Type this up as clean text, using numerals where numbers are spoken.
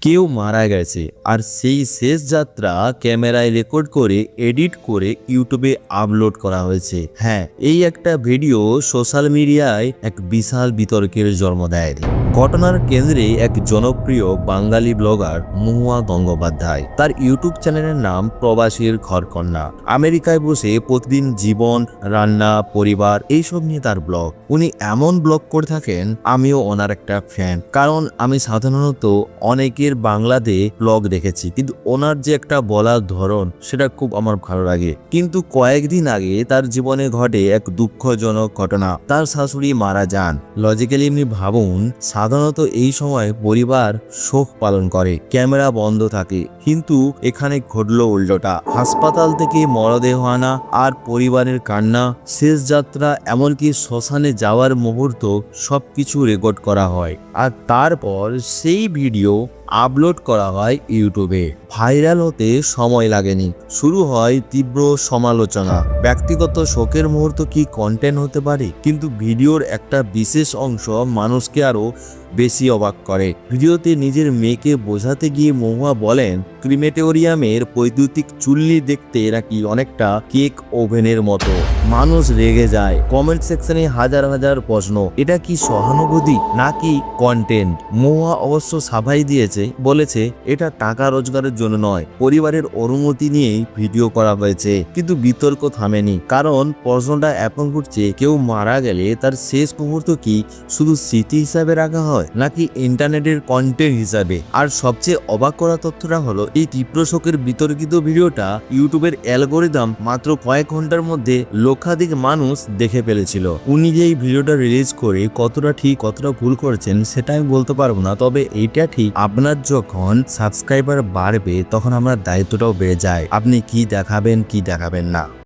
কেউ মারা গেছে আর সেই শেষ যাত্রা ক্যামেরায় রেকর্ড করে এডিট করে ইউটিউবে আপলোড করা হয়েছে। হ্যাঁ, এই একটা ভিডিও সোশ্যাল মিডিয়ায় এক বিশাল বিতর্কের জন্ম দেয়। ঘটনার কেন্দ্রে এক জনপ্রিয় বাঙালি ব্লগার মহুয়া গঙ্গোপাধ্যায়। তার ইউটিউব চ্যানেলের নাম প্রবাসীর ঘরকন্যা। আমেরিকায় বসে প্রতিদিন জীবন, রান্না, পরিবার এইসব নিয়ে তার ব্লগ। উনি এমন ব্লগ করে থাকেন, আমিও ওনার একটা ফ্যান, কারণ আমি সাধারণত অনেকের বাংলাতে ব্লগ দেখেছি, কিন্তু ওনার যে একটা বলার ধরন সেটা খুব আমার ভালো লাগে। কিন্তু কয়েকদিন আগে তার জীবনে ঘটে এক দুঃখজনক ঘটনা। তার শাশুড়ি মারা যান। লজিক্যালি এমনি ভাবুন, সাধারণত এই সময় পরিবার শোক পালন করে, ক্যামেরা বন্ধ থাকে, কিন্তু এখানে ঘটল উল্টোটা। হাসপাতাল থেকে মরদেহ আনা আর পরিবারের কান্না, শেষ যাত্রা, এমনকি শ্মশানে যাওয়ার মুহূর্ত সবকিছু রেকর্ড করা হয়। আর তারপর সেই ভিডিও আপলোড করা হয় ইউটিউবে। ভাইরাল হতে সময় লাগেনি, শুরু হয় তীব্র সমালোচনা। ব্যক্তিগত শোকের মুহূর্ত কি কন্টেন্ট হতে পারে? কিন্তু ভিডিওর একটা বিশেষ অংশ মানুষকে আরো বেশি অবাক করে। ভিডিওতে নিজের মেয়েকে বোঝাতে গিয়ে মহুয়া বলেন, ক্রিমেটোরিয়ামের বৈদ্যুতিক চুল্লি দেখতে নাকি অনেকটা কেক ওভেনের মতো। মানুষ রেগে যায়, কমেন্ট সেকশনে হাজার হাজার প্রশ্ন। এটা কি সহানুভূতি নাকি কন্টেন্ট? মহুয়া অবশ্য সাফাই দিয়েছে, বলেছে এটা টাকা রোজগারের জন্য নয়, পরিবারের অনুমতি নিয়েই ভিডিও করা হয়েছে। কিন্তু বিতর্ক থামেনি, কারণ প্রশ্নটা এখন ঘুরছে, কেউ মারা গেলে তার শেষ মুহূর্ত কি শুধু স্মৃতি হিসাবে রাখা হয় নাকি ইন্টারনেটের কন্টেন্ট হিসাবে? আর সবচেয়ে অবাক করা তথ্যটা হলো, এই তীব্র শোকের বিতর্কিত ভিডিওটা ইউটিউবের অ্যালগোরিদম মাত্র কয়েক ঘন্টার মধ্যে লক্ষাধিক মানুষ দেখে ফেলেছিল। উনি যে এই ভিডিওটা রিলিজ করে কতটা ঠিক কতটা ভুল করেছেন সেটা আমি বলতে পারবো না, তবে এইটা ঠিক, আপনার যখন সাবস্ক্রাইবার বাড়বে তখন আমার দায়িত্বটাও বেড়ে যায়, আপনি কি দেখাবেন কি দেখাবেন না।